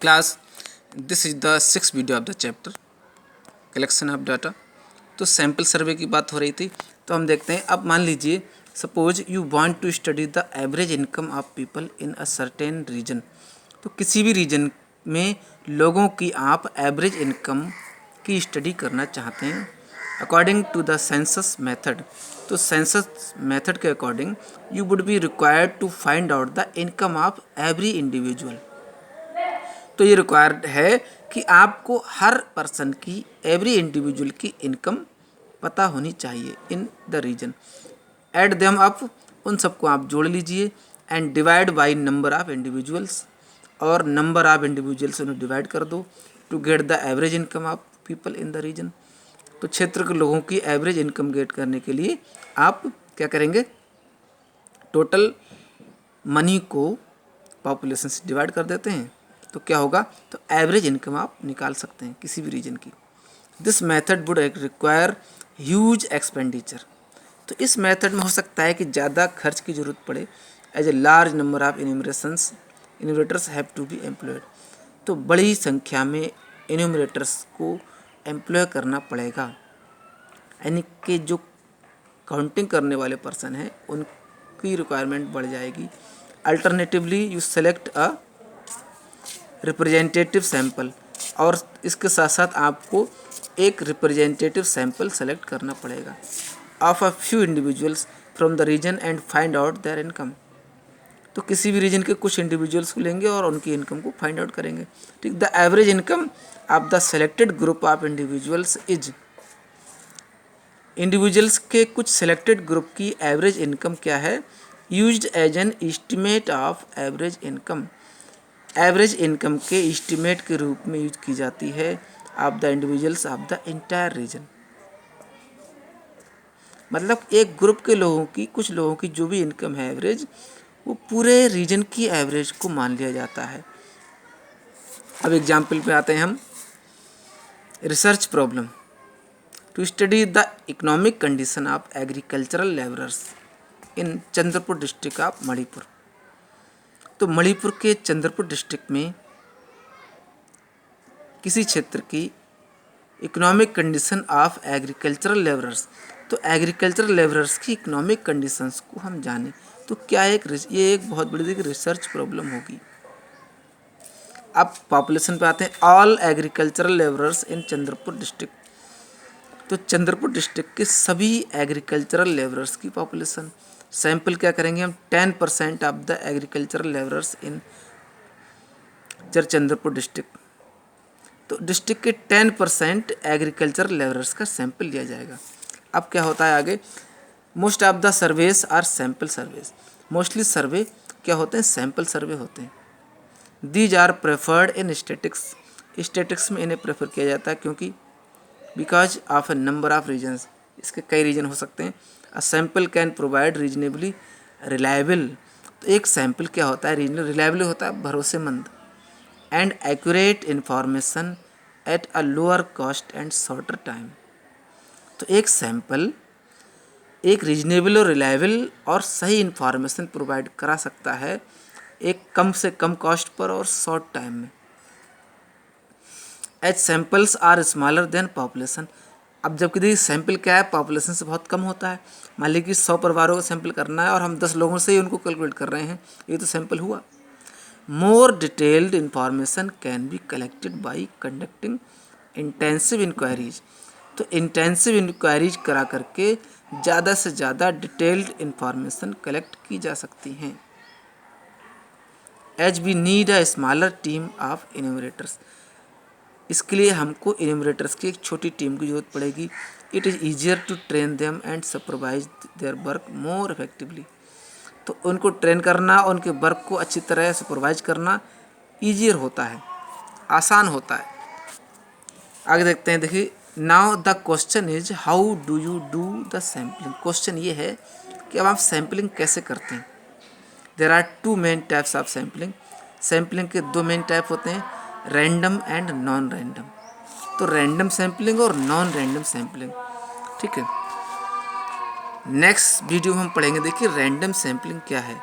Class, this is the sixth video of the chapter collection of data. तो sample सर्वे की बात हो रही थी, तो हम देखते हैं। अब मान लीजिए suppose you want to study the average income of people in a certain region. तो किसी भी रीजन में लोगों की आप एवरेज इनकम की स्टडी करना चाहते हैं according to the census method. तो सेंसस मेथड के according you would be required to find out the income of every individual. तो ये रिक्वायर्ड है कि आपको हर पर्सन की एवरी इंडिविजुअल की इनकम पता होनी चाहिए in the region. Add them up, उन सबको आप जोड़ लीजिए and divide by number of individuals, और नंबर ऑफ इंडिविजुअल्स उन्हें डिवाइड कर दो to get the average income of people in the region. तो क्षेत्र के लोगों की एवरेज इनकम गेट करने के लिए आप क्या करेंगे, टोटल मनी को पॉपुलेशन से डिवाइड कर देते हैं। तो क्या होगा, तो एवरेज इनकम आप निकाल सकते हैं किसी भी रीजन की। This method would require huge expenditure. तो इस मेथड में हो सकता है कि ज़्यादा खर्च की ज़रूरत पड़े। As a large number of enumerators have to be employed. तो बड़ी संख्या में इन्यूमरेटर्स को एम्प्लॉय करना पड़ेगा, यानी कि जो काउंटिंग करने वाले पर्सन हैं उनकी रिक्वायरमेंट बढ़ जाएगी। Alternatively you select a representative sample, और इसके साथ साथ आपको एक रिप्रेजेंटेटिव सैंपल सेलेक्ट करना पड़ेगा of a few individuals from the region and find out their income. तो किसी भी रीजन के कुछ इंडिविजुअल्स को लेंगे और उनकी इनकम को फाइंड आउट करेंगे। ठीक, the average income of the selected group of individuals is. Individuals के कुछ सेलेक्टेड ग्रुप की एवरेज इनकम क्या है, used as an estimate of average income. Average income के एस्टिमेट के रूप में यूज की जाती है of the individuals of the entire region. मतलब एक ग्रुप के लोगों की, कुछ लोगों की जो भी इनकम है एवरेज, वो पूरे रीजन की एवरेज को मान लिया जाता है। अब एग्जाम्पल पे आते हैं हम। Research problem to study the economic condition of agricultural labourers in Chandrapur district of Manipur. तो मणिपुर के चंद्रपुर डिस्ट्रिक्ट में किसी क्षेत्र की economic condition of agricultural labourers. तो एग्रीकल्चरल लेबरर्स की इकोनॉमिक कंडीशंस को हम जानें, तो क्या ये एक बहुत बड़ी रिसर्च प्रॉब्लम होगी। अब पॉपुलेशन पे आते हैं। All agricultural labourers in Chandrapur district. तो चंद्रपुर डिस्ट्रिक्ट के सभी एग्रीकल्चरल लेबरर्स की पॉपुलेशन। सैंपल क्या करेंगे हम, 10% of the agricultural labourers in Chandrapur district. तो डिस्ट्रिक्ट के 10% एग्रीकल्चरल लेबरर्स का सैंपल लिया जाएगा। अब क्या होता है आगे, most of the surveys are sample surveys. Mostly survey क्या होते हैं, सैंपल सर्वे होते हैं। These are preferred in statistics. Statistics में इन्हें प्रेफर किया जाता है क्योंकि because of a number of reasons, इसके कई रीजन हो सकते हैं। A sample can provide reasonably reliable. तो एक सैंपल क्या होता है, रिलायबल होता है, भरोसेमंद, and accurate information at a lower cost and shorter time. तो एक सैंपल एक रीजनेबल और रिलायबल और सही इंफॉर्मेशन प्रोवाइड करा सकता है एक कम से कम कॉस्ट पर और शॉर्ट टाइम में। As samples are smaller than population. अब जबकि देखिए सैंपल क्या है, पॉपुलेशन से बहुत कम होता है। मान लीजिए कि 100 परिवारों का सैंपल करना है और हम 10 लोगों से ही उनको कैलकुलेट कर रहे हैं, ये तो सैंपल हुआ। More detailed information can be collected by conducting intensive inquiries. तो इंटेंसिव इंक्वायरीज करा करके ज़्यादा से ज़्यादा डिटेल्ड इंफॉर्मेशन कलेक्ट की जा सकती हैं। As we need a smaller team of enumerators. इसके लिए हमको इन्यूमरेटर्स की एक छोटी टीम की जरूरत पड़ेगी। It is easier to train them and supervise their work more effectively. तो उनको ट्रेन करना, उनके वर्क को अच्छी तरह सुपरवाइज करना ईजियर होता है, आसान होता है। आगे देखते हैं। देखिए, now the question is how do you do the sampling. Question ये है कि अब आप सैम्पलिंग कैसे करते हैं। There are 2 main types of sampling. Sampling के 2 मेन टाइप होते हैं, रैंडम एंड नॉन रैंडम। तो रैंडम सैम्पलिंग और नॉन रैंडम सैम्पलिंग, ठीक है। नेक्स्ट वीडियो में हम पढ़ेंगे, देखिए रैंडम सैम्पलिंग क्या है।